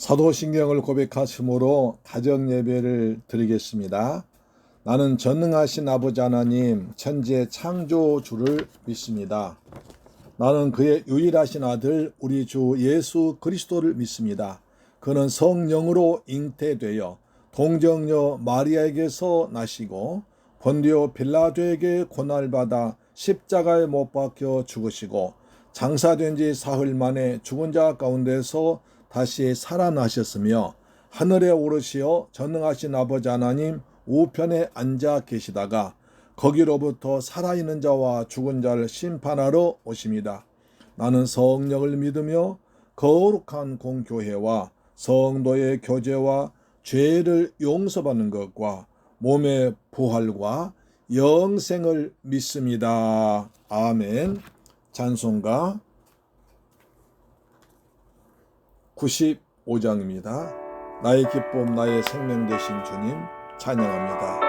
사도신경을 고백하심으로 가정예배를 드리겠습니다. 나는 전능하신 아버지 하나님 천지의 창조주를 믿습니다. 나는 그의 유일하신 아들 우리 주 예수 그리스도를 믿습니다. 그는 성령으로 잉태되어 동정녀 마리아에게서 나시고 본디오 빌라도에게 고난받아 십자가에 못 박혀 죽으시고 장사된 지 사흘 만에 죽은 자 가운데서 다시 살아나셨으며 하늘에 오르시어 전능하신 아버지 하나님 우편에 앉아 계시다가 거기로부터 살아있는 자와 죽은 자를 심판하러 오십니다. 나는 성령을 믿으며 거룩한 공교회와 성도의 교제와 죄를 용서받는 것과 몸의 부활과 영생을 믿습니다. 아멘. 찬송가 95장입니다. 나의 기쁨 나의 생명 되신 주님 찬양합니다.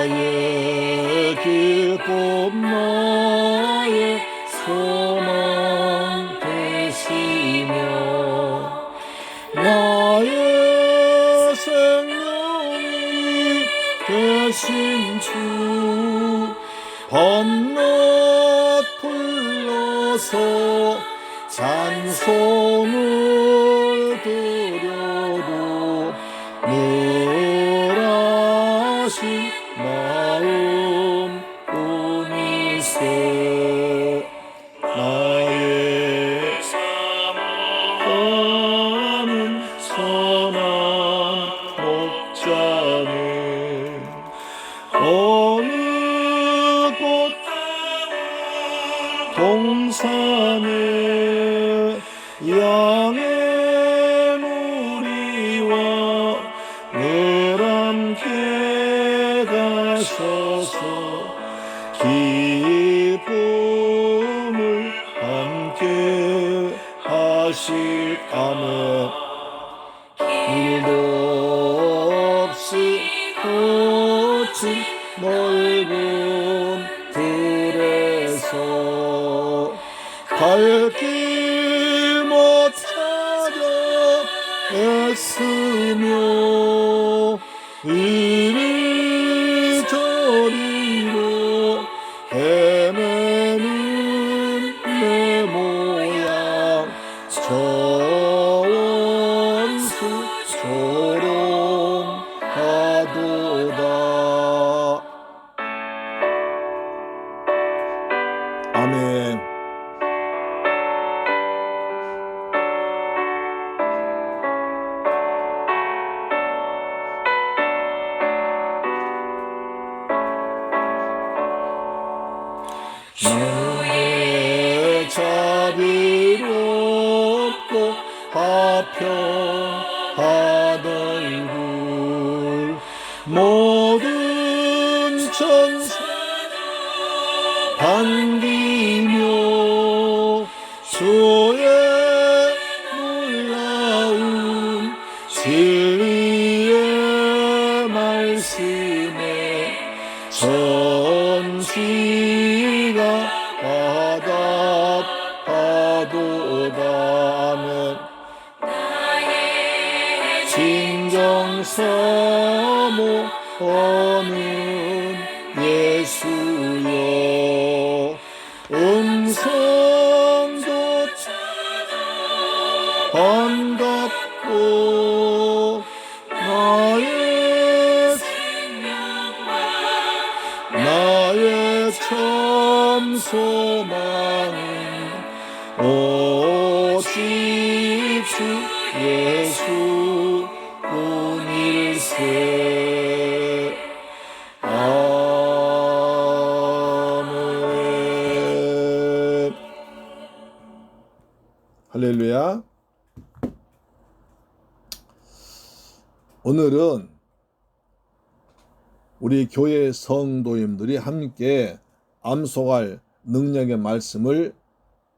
나의 기쁨 나의 소망 되시며 나의 생명이 되신 주 밤낮 불러서 찬송을 드려도 늘하신 마음 뿐이세 나의 사모하는 선한 목자는 어느 곳 동산에 양의 무리와 늘 함께 가셔서 기쁨을 함께 하실 아멘. 일도 없이 거친 넓은 들에서 갈 길 못 찾아 애쓰며 이리저리로 헤매는 내 모양 저원수처럼 하도다. 아멘. 주의 자비롭고 화평한 얼굴 모든 천사 반기며 주의 놀라운 진리의 말씀에 전지가 화답하도다. 아멘. 진정사모하는 예수여 음성도 반갑고 나의 참 소망은 오직 주 예수 뿐일세. 아멘. 할렐루야. 오늘은 우리 교회 성도님들이 함께 암송할 능력의 말씀을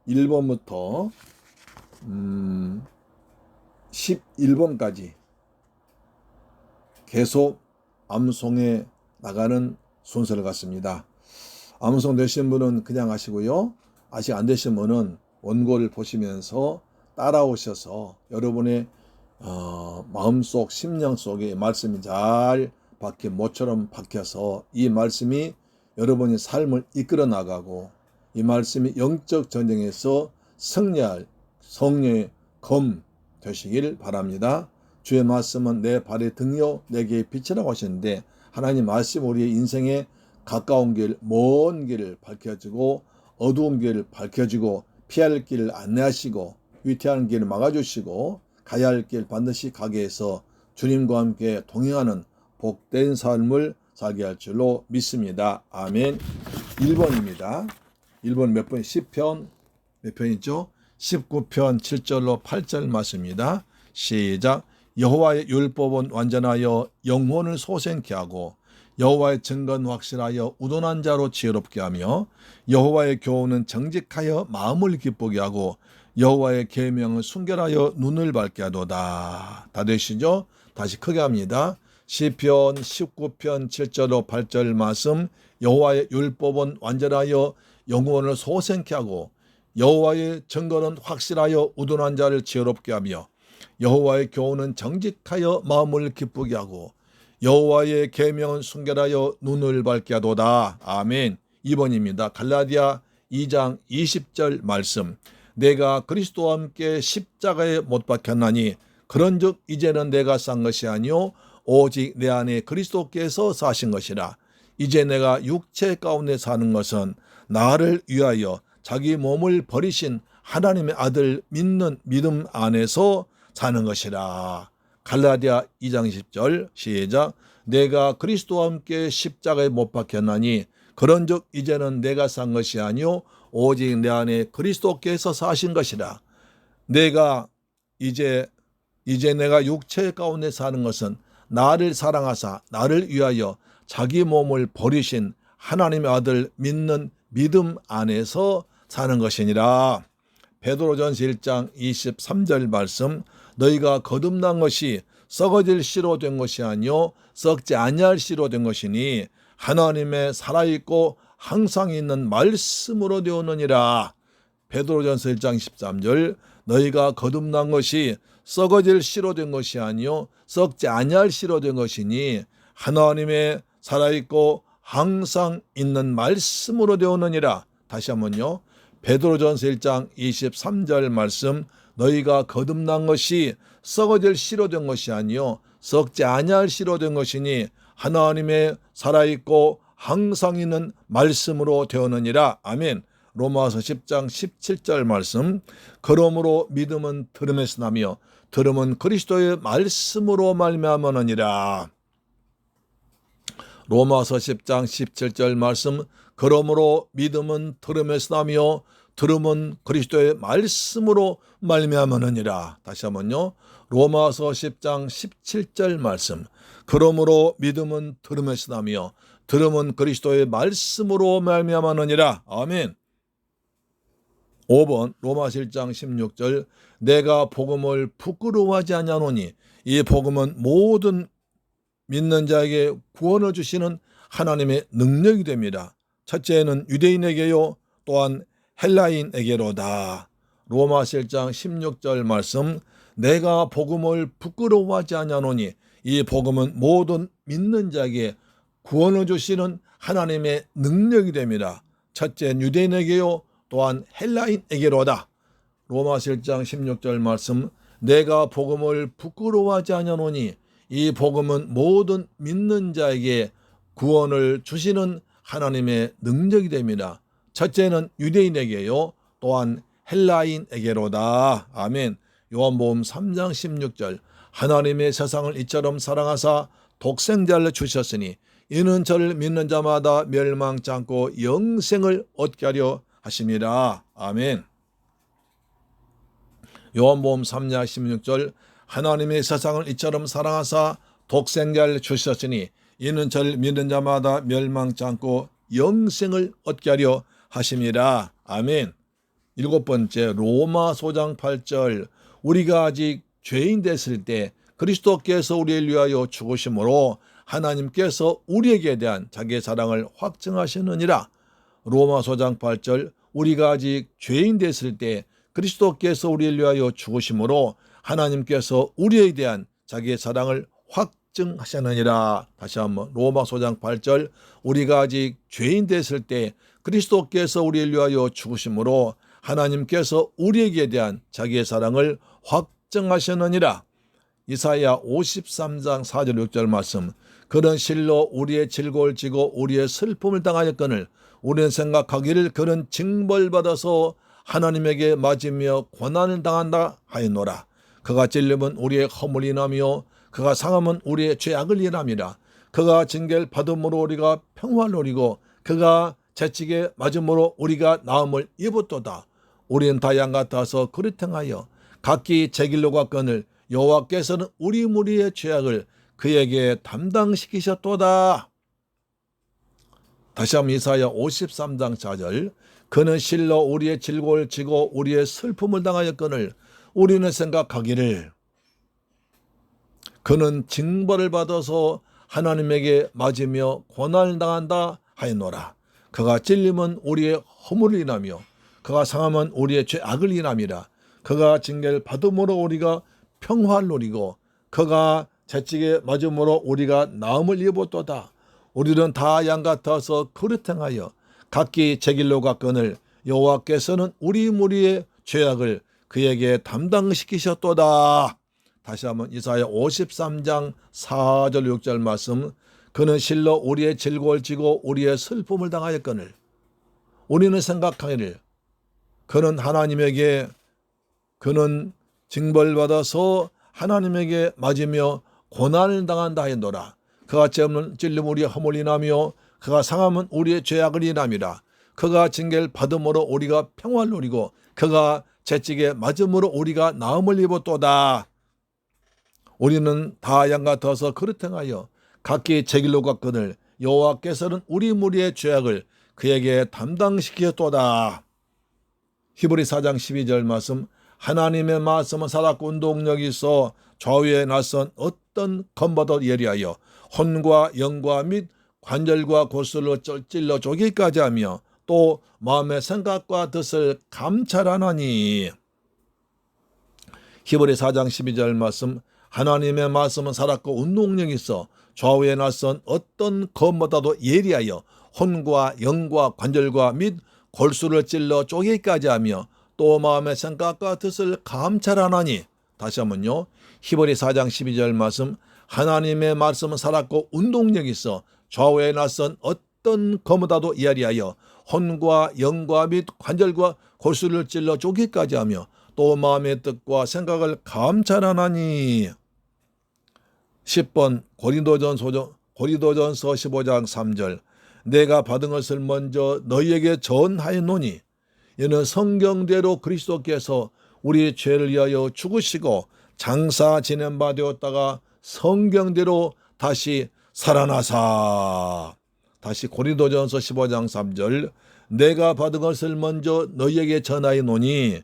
1번부터 11번까지 계속 암송해 나가는 순서를 갖습니다. 암송 되신 분은 그냥 하시고요. 아직 안 되신 분은 원고를 보시면서 따라오셔서 여러분의 마음속 심령 속에 말씀이 잘 박힌 모처럼 박혀서 이 말씀이 여러분의 삶을 이끌어 나가고 이 말씀이 영적 전쟁에서 승리할 성령의 검 되시길 바랍니다. 주의 말씀은 내 발의 등이요 내게 빛이라고 하셨는데 하나님 말씀 우리의 인생에 가까운 길, 먼 길을 밝혀주고 어두운 길을 밝혀주고 피할 길을 안내하시고 위태한 길을 막아주시고 가야 할 길 반드시 가게 해서 주님과 함께 동행하는 복된 삶을 살게 할 줄로 믿습니다. 아멘. 1번입니다. 1번 몇 번? 10편 몇 편이죠? 19편 7절로 8절 말씀입니다. 시작. 여호와의 율법은 완전하여 영혼을 소생케 하고 여호와의 증거는 확실하여 우둔한 자로 지혜롭게 하며 여호와의 교훈은 정직하여 마음을 기쁘게 하고 여호와의 계명은 순결하여 눈을 밝게 하도다. 다 되시죠? 다시 크게 합니다. 시편 19편 7절로 8절 말씀. 여호와의 율법은 완전하여 영혼을 소생케 하고 여호와의 증거는 확실하여 우둔한 자를 지혜롭게 하며 여호와의 교훈은 정직하여 마음을 기쁘게 하고 여호와의 계명은 순결하여 눈을 밝게 하도다. 아멘. 2번입니다. 갈라디아 2장 20절 말씀. 내가 그리스도와 함께 십자가에 못 박혔나니 그런즉 이제는 내가 산 것이 아니요 오직 내 안에 그리스도께서 사신 것이라. 이제 내가 육체 가운데 사는 것은 나를 위하여 자기 몸을 버리신 하나님의 아들 믿는 믿음 안에서 사는 것이라. 갈라디아 2장 10절 시작. 내가 그리스도와 함께 십자가에 못 박혔나니 그런즉 이제는 내가 산 것이 아니요 오직 내 안에 그리스도께서 사신 것이라. 이제 내가 육체 가운데 사는 것은 나를 사랑하사 나를 위하여 자기 몸을 버리신 하나님의 아들 믿는 믿음 안에서 사는 것이니라. 베드로전서 1장 23절 말씀. 너희가 거듭난 것이 썩어질 씨로 된 것이 아니요 썩지 아니할 씨로 된 것이니 하나님의 살아있고 항상 있는 말씀으로 되었느니라. 베드로전서 1장 13절. 너희가 거듭난 것이 썩어질 씨로 된 것이 아니요 썩지 아니할 씨로 된 것이니 하나님의 살아있고 항상 있는 말씀으로 되었느니라. 다시 한번요. 베드로전서 1장 23절 말씀. 너희가 거듭난 것이 썩어질 씨로 된 것이 아니요 썩지 아니할 씨로 된 것이니 하나님의 살아있고 항상 있는 말씀으로 되었느니라. 아멘. 로마서 10장 17절 말씀. 그러므로 믿음은 들음에서 나며 들음은 그리스도의 말씀으로 말미암으느니라. 로마서 10장 17절 말씀. 그러므로 믿음은 들음에서 나며 들음은 그리스도의 말씀으로 말미암으느니라. 다시 한번요. 로마서 10장 17절 말씀. 그러므로 믿음은 들음에서 나며 들음은 그리스도의 말씀으로 말미암으느니라. 아멘. 5번 로마서 1장 16절. 내가 복음을 부끄러워하지 아니하노니 이 복음은 모든 믿는 자에게 구원을 주시는 하나님의 능력이 됩니다. 첫째는 유대인에게요 또한 헬라인에게로다. 로마서 1장 16절 말씀. 내가 복음을 부끄러워하지 아니하노니 이 복음은 모든 믿는 자에게 구원을 주시는 하나님의 능력이 됩니다. 첫째 유대인에게요 또한 헬라인에게로다. 로마서 1장 16절 말씀. 내가 복음을 부끄러워하지 아니하노니 이 복음은 모든 믿는 자에게 구원을 주시는 하나님의 능력이 됩니다. 첫째는 유대인에게요 또한 헬라인에게로다. 아멘. 요한복음 3장 16절. 하나님의 세상을 이처럼 사랑하사 독생자를 주셨으니 이는 저를 믿는 자마다 멸망치 않고 영생을 얻게 하려 하심이라. 아멘. 요한복음 3장 16절. 하나님의 세상을 이처럼 사랑하사 독생자를 주셨으니 이는 저를 믿는 자마다 멸망치 않고 영생을 얻게 하려 하심이라. 아멘. 7번째 로마서 5장 8절. 우리가 아직 죄인 됐을 때 그리스도께서 우리를 위하여 죽으심으로 하나님께서 우리에게 대한 자기의 사랑을 확증하시느니라. 로마서 장 8절 우리가 아직 죄인 됐을 때 그리스도께서 우리를 위하여 죽으심으로 하나님께서 우리에 대한 자기의 사랑을 확증하셨느니라. 다시 한번 로마서 장 8절 우리가 아직 죄인 됐을 때 그리스도께서 우리를 위하여 죽으심으로 하나님께서 우리에게 대한 자기의 사랑을 확증하셨느니라. 이사야 53장 4절 6절 말씀 그는 실로 우리의 질고를 지고 우리의 슬픔을 당하였거늘 우리는 생각하기를 그는 징벌받아서 하나님에게 맞으며 고난을 당한다 하였노라. 그가 찔림은 우리의 허물을 인하며 그가 상함은 우리의 죄악을 인함이라. 그가 징계를 받음으로 우리가 평화를 누리고 그가 채찍에 맞음으로 우리가 나음을 입었도다. 우리는 다 양 같아서 그릇 행하여 각기 제 길로 갔거늘 여호와께서는 우리 무리의 죄악을 그에게 담당시키셨도다. 다시 한번 이사야 53장 4절 그는 실로 우리의 질고를 지고 우리의 슬픔을 당하였거늘 우리는 생각하기를 그는 징벌을 받아서 하나님에게 맞으며 고난을 당한다 하였노라. 그가 찔림은 우리의 허물을 인하며 그가 상함은 우리의 죄악을 인함이라. 그가 징계를 받음으로 우리가 평화를 누리고 그가 채찍에 맞음으로 우리가 나음을 입었도다. 우리는 다 양 같아서 그릇 행하여 각기 제 길로 갔거늘 여호와께서는 우리 무리의 죄악을 그에게 담당시키셨도다. 다시 한번 이사야 53장 4절 6절 말씀 그는 실로 우리의 질고를 지고 우리의 슬픔을 당하였거늘 우리는 생각하기를 그는 하나님에게 그는 징벌받아서 하나님에게 맞으며 고난을 당한다 하였노라. 그가 찔림 우리의 허물을 인하며 그가 상함은 우리의 죄악을 인함이라. 그가 징계를 받음으로 우리가 평화를 누리고 그가 채찍에 맞음으로 우리가 나음을 입었도다. 우리는 다 양 같아서 그릇 행하여 각기 제 길로 갔거늘 여호와께서는 우리 무리의 죄악을 그에게 담당시켰도다. 히브리 4장 12절 말씀 하나님의 말씀은 살았고 운동력이 있어 좌우에 낯선 어떤 검보다 예리하여 혼과 영과 및 관절과 골수를 찔러 쪼개기까지 하며 또 마음의 생각과 뜻을 감찰하나니. 히브리 4장 12절 말씀 하나님의 말씀은 살았고 운동력이 있어 좌우에 낯선 어떤 검보다도 예리하여 혼과 영과 관절과 및 골수를 찔러 쪼개기까지 하며 또 마음의 생각과 뜻을 감찰하나니. 다시 한번요. 히브리 4장 12절 말씀 하나님의 말씀은 살았고 운동력이 있어 좌우에 낯선 어떤 검보다도 예리하여 혼과 영과 및 관절과 골수를 찔러 쪼개기까지 하며 또 마음의 뜻과 생각을 감찰하나니. 10번 고린도전서 15장 3절 내가 받은 것을 먼저 너희에게 전하였노니 이는 성경대로 그리스도께서 우리 죄를 위하여 죽으시고 장사 지낸 바 되었다가 성경대로 다시 살아나사. 다시 고린도전서 15장 3절 내가 받은 것을 먼저 너희에게 전하였노니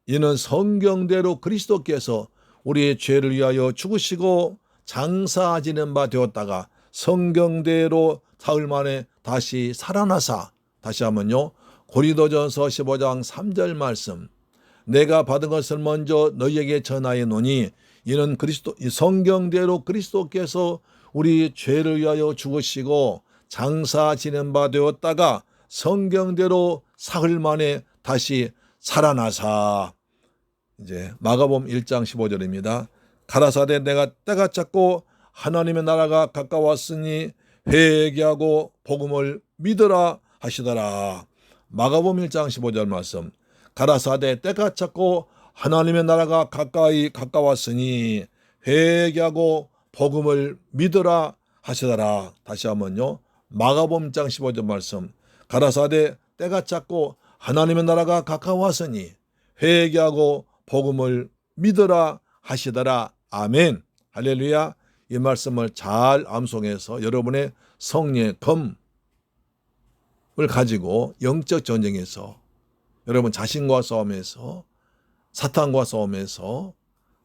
이는 성경대로 그리스도께서 우리의 죄를 위하여 죽으시고 장사 지낸 바 되었다가 성경대로 사흘 만에 다시 살아나사. 다시 한번요. 고린도전서 15장 3절 말씀 내가 받은 것을 먼저 너희에게 전하였노니 이는 성경대로 그리스도께서 우리 죄를 위하여 죽으시고 장사 지낸 바 되었다가 성경대로 사흘 만에 다시 살아나사. 이제 마가복음 1장 15절입니다. 가라사대 내가 때가 찼고 하나님의 나라가 가까웠으니 회개하고 복음을 믿으라 하시더라. 마가복음 1장 15절 말씀 가라사대 때가 찼고 하나님의 나라가 가까웠으니 회개하고 복음을 믿으라 하시더라. 다시 한번요. 마가복음 1장 15절 말씀 가라사대 때가 찼고 하나님의 나라가 가까웠으니 회개하고 복음을 믿으라 하시더라. 아멘. 할렐루야. 이 말씀을 잘 암송해서 여러분의 성령의 검을 가지고 영적 전쟁에서 여러분 자신과 싸움에서 사탄과 싸움에서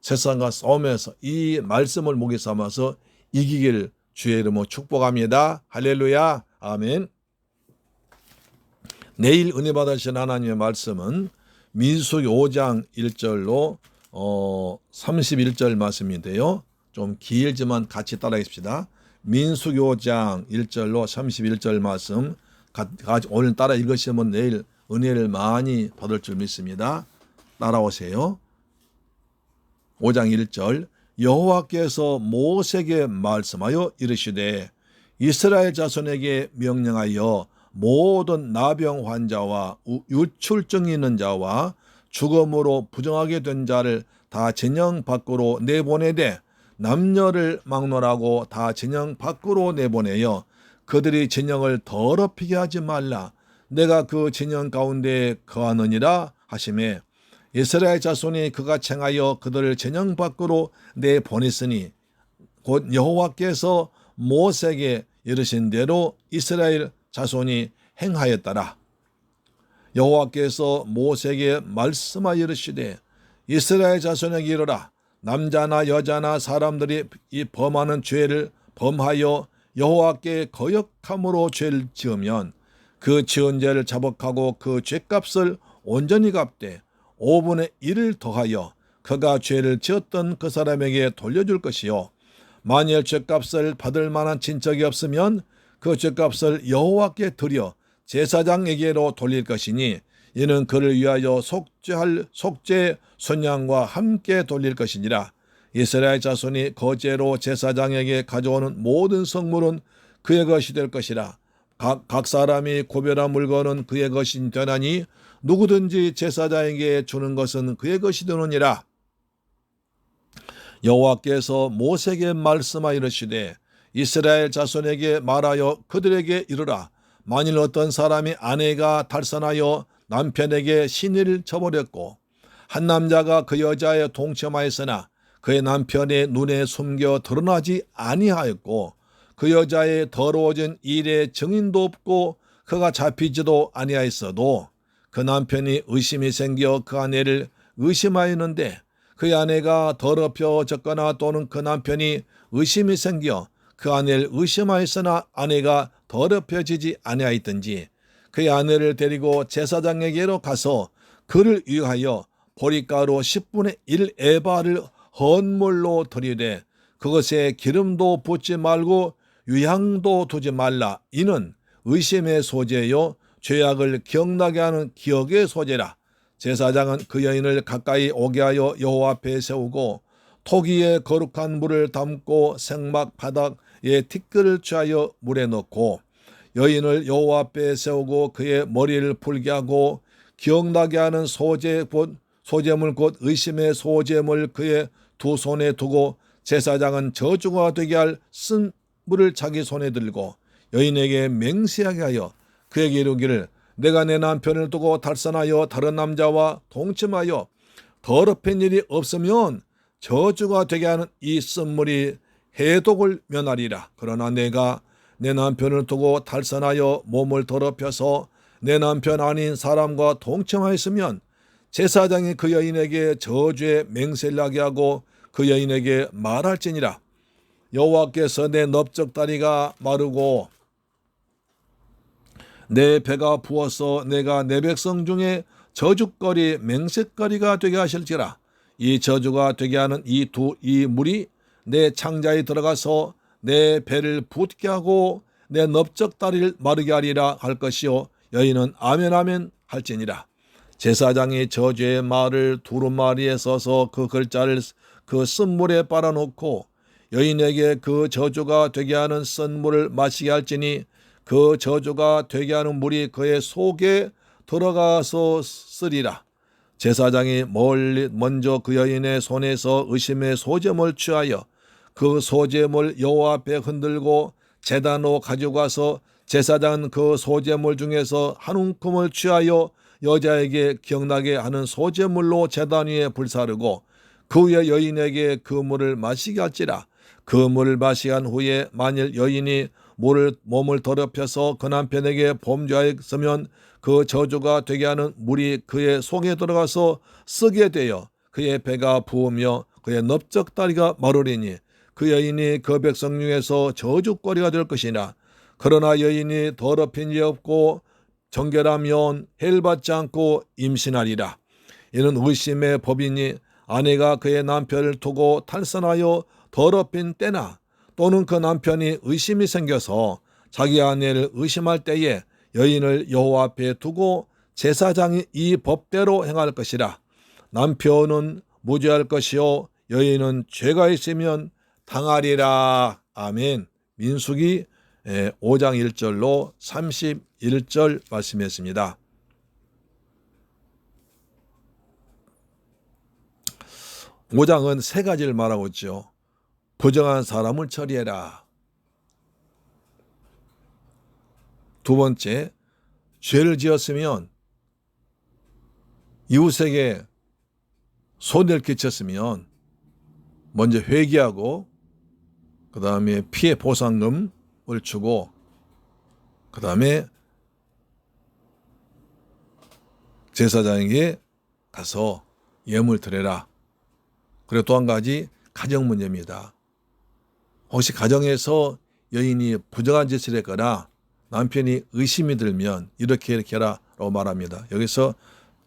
세상과 싸우면서 이 말씀을 목에 삼아서 이기기를 주의 이름으로 축복합니다. 할렐루야. 아멘. 내일 은혜 받으신 하나님의 말씀은 민수기 5장 1절로 31절 말씀인데요. 좀 길지만 같이 따라하십시다. 민수기 5장 1절로 31절 말씀 오늘 따라 읽으시면 내일 은혜를 많이 받을 줄 믿습니다. 따라오세요. 5장 1절 여호와께서 모세에게 말씀하여 이르시되 이스라엘 자손에게 명령하여 모든 나병 환자와 유출증이 있는 자와 죽음으로 부정하게 된 자를 다 진영 밖으로 내보내되 남녀를 막론하고 다 진영 밖으로 내보내어 그들이 진영을 더럽히게 하지 말라. 내가 그 진영 가운데 거하느니라 하시매 이스라엘 자손이 그가 청하여 그들을 진영 밖으로 내보냈으니 곧 여호와께서 모세에게 이르신 대로 이스라엘 자손이 행하였더라. 여호와께서 모세에게 말씀하여 이르시되 이스라엘 자손에게 이르라. 남자나 여자나 사람들이 이 범하는 죄를 범하여 여호와께 거역함으로 죄를 지으면 그 지은 죄를 자복하고 그 죄값을 온전히 갚되 5분의 1을 더하여 그가 죄를 지었던 그 사람에게 돌려줄 것이요 만일 죄값을 받을 만한 친척이 없으면 그 죄값을 여호와께 드려 제사장에게로 돌릴 것이니 이는 그를 위하여 속죄 순양과 함께 돌릴 것이니라. 이스라엘 자손이 거제로 제사장에게 가져오는 모든 성물은 그의 것이 될 것이라. 각 사람이 구별한 물건은 그의 것이 되나니 누구든지 제사장에게 주는 것은 그의 것이 되느니라. 여호와께서 모세에게 말씀하여 이르시되 이스라엘 자손에게 말하여 그들에게 이르라. 만일 어떤 사람이 아내가 달선하여 남편에게 시니를 쳐버렸고 한 남자가 그 여자에 동침하였으나 그의 남편의 눈에 숨겨 드러나지 아니하였고 그 여자의 더러워진 일의 증인도 없고 그가 잡히지도 아니하였어도 그 남편이 의심이 생겨 그 아내를 의심하였는데 그 아내가 더럽혀졌거나 또는 그 남편이 의심이 생겨 그 아내를 의심하였으나 아내가 더럽혀지지 아니하였든지 그의 아내를 데리고 제사장에게로 가서 그를 위하여 보리가루 10분의 1 에바를 헌물로 드리되 그것에 기름도 붓지 말고 유향도 두지 말라. 이는 의심의 소재요 죄악을 기억나게 하는 기억의 소재라. 제사장은 그 여인을 가까이 오게 하여 여호와 앞에 세우고 토기에 거룩한 물을 담고 생막 바닥에 티끌을 취하여 물에 넣고 여인을 여호와 앞에 세우고 그의 머리를 풀게 하고 기억나게 하는 소재물 곧 의심의 소재물 그의 두 손에 두고 제사장은 저주가 되게 할 쓴 물을 자기 손에 들고 여인에게 맹세하게 하여 그에게 이르기를 내가 내 남편을 두고 달선하여 다른 남자와 동침하여 더럽힌 일이 없으면 저주가 되게 하는 이 쓴물이 해독을 면하리라. 그러나 내가 내 남편을 두고 달선하여 몸을 더럽혀서 내 남편 아닌 사람과 동침하였으면 제사장이 그 여인에게 저주의 맹세를 하게 하고 그 여인에게 말할지니라. 여호와께서 내 넓적다리가 마르고 내 배가 부어서 내가 내 백성 중에 저주거리 맹세거리가 되게 하실지라. 이 저주가 되게 하는 이 물이 내 창자에 들어가서 내 배를 붓게 하고 내 넓적다리를 마르게 하리라 할 것이요 여인은 아멘 아멘 할지니라. 제사장이 저주의 말을 두루마리에 써서 그 글자를 그 쓴물에 빨아놓고 여인에게 그 저주가 되게 하는 쓴물을 마시게 할지니 그 저주가 되게 하는 물이 그의 속에 들어가서 쓰리라. 제사장이 먼저 그 여인의 손에서 의심의 소재물 취하여 그 소재물 여호와 앞에 흔들고 제단으로 가져가서 제사장은 그 소재물 중에서 한 움큼을 취하여 여자에게 기억나게 하는 소재물로 제단 위에 불사르고 그 후에 여인에게 그 물을 마시게 할지라. 그 물을 마시게 한 후에 만일 여인이 몸을 더럽혀서 그 남편에게 범죄하였으면 그 저주가 되게 하는 물이 그의 속에 들어가서 쓰게 되어 그의 배가 부으며 그의 넓적다리가 마르리니 그 여인이 그 백성 중에서 저주거리가 될 것이나 그러나 여인이 더럽힌 이 없고 정결하면 해를 받지 않고 임신하리라. 이는 의심의 법이니 아내가 그의 남편을 두고 탈선하여 더럽힌 때나 또는 그 남편이 의심이 생겨서 자기 아내를 의심할 때에 여인을 여호와 앞에 두고 제사장이 이 법대로 행할 것이라. 남편은 무죄할 것이요 여인은 죄가 있으면 당하리라. 아멘. 민수기 5장 1절로 31절 말씀이었습니다. 5장은 세 가지를 말하고 있죠. 부정한 사람을 처리해라. 두 번째, 죄를 지었으면 이웃에게 손해를 끼쳤으면 먼저 회개하고 그 다음에 피해 보상금을 주고 그 다음에 제사장에게 가서 예물 드려라. 그리고 또 한 가지 가정 문제입니다. 혹시 가정에서 여인이 부정한 짓을 했거나 남편이 의심이 들면 이렇게 해라라고 말합니다. 여기서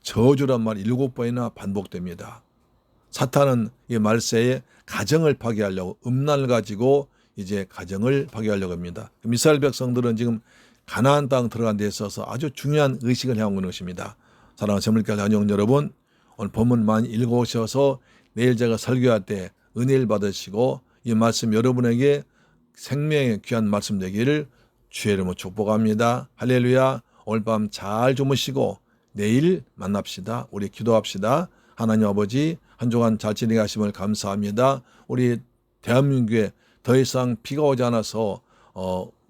저주란 말 7번이나 반복됩니다. 사탄은 이 말세에 가정을 파괴하려고 음란을 가지고 이제 가정을 파괴하려고 합니다. 이스라엘 백성들은 지금 가나안 땅 들어간 데 있어서 아주 중요한 의식을 해온 것입니다. 사랑하는 새물교회 자녀 여러분, 오늘 본문 많이 읽어오셔서 내일 제가 설교할 때 은혜를 받으시고 이 말씀 여러분에게 생명의 귀한 말씀 되기를 주의 이름으로 축복합니다. 할렐루야. 오늘 밤 잘 주무시고 내일 만납시다. 우리 기도합시다. 하나님 아버지 한 주간 잘 지내게 하심을 감사합니다. 우리 대한민국에 더 이상 비가 오지 않아서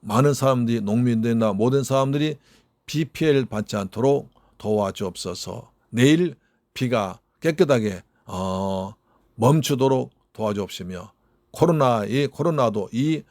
많은 사람들이 농민들이나 모든 사람들이 비 피해를 받지 않도록 도와주옵소서. 내일 비가 깨끗하게 멈추도록 도와주옵시며 코로나도 이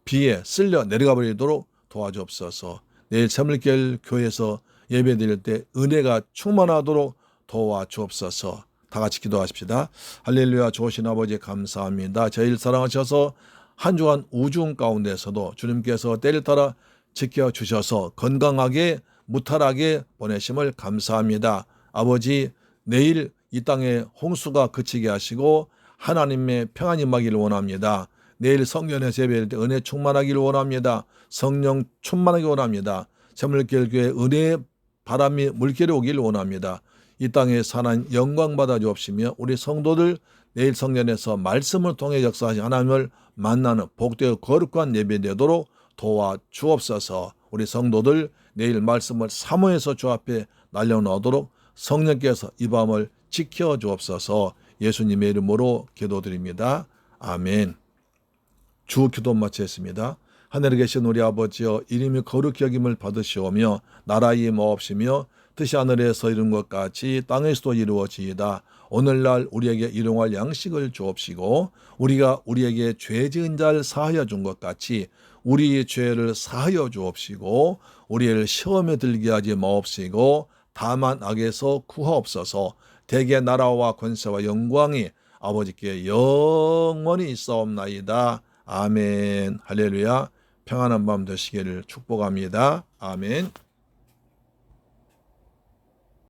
비에 쓸려 내려가 버리도록 도와주옵소서. 내일 새물결 교회에서 예배 드릴 때 은혜가 충만하도록 도와주옵소서. 다 같이 기도하십시다. 할렐루야. 좋으신 아버지 감사합니다. 저희를 사랑하셔서 한 주간 우중 가운데서도 주님께서 때를 따라 지켜주셔서 건강하게 무탈하게 보내심을 감사합니다. 아버지 내일 이 땅에 홍수가 그치게 하시고 하나님의 평안이 임하기를 원합니다. 내일 성전에서 예배할 때 은혜 충만하기를 원합니다. 성령 충만하기를 원합니다. 새물결 교회 은혜의 바람이 물결이 오기를 원합니다. 이 땅에 사는 영광 받아 주옵시며 우리 성도들 내일 성전에서 말씀을 통해 역사하신 하나님을 만나는 복되고 거룩한 예배 되도록 도와주옵소서. 우리 성도들 내일 말씀을 사모해서 주 앞에 날려놓도록 성령께서 이 밤을 지켜주옵소서. 예수님의 이름으로 기도드립니다. 아멘. 주 기도 마치겠습니다. 하늘에 계신 우리 아버지여 이름이 거룩히 여김을 받으시오며 나라의 마옵시며 뜻이 하늘에서 이룬 것 같이 땅에서도 이루어지이다. 오늘날 우리에게 일용할 양식을 주옵시고 우리가 우리에게 죄 지은 자를 사하여 준 것 같이 우리의 죄를 사하여 주옵시고 우리를 시험에 들게 하지 마옵시고 다만 악에서 구하옵소서. 대개 나라와 권세와 영광이 아버지께 영원히 있사옵나이다. 아멘. 할렐루야. 평안한 밤 되시기를 축복합니다. 아멘.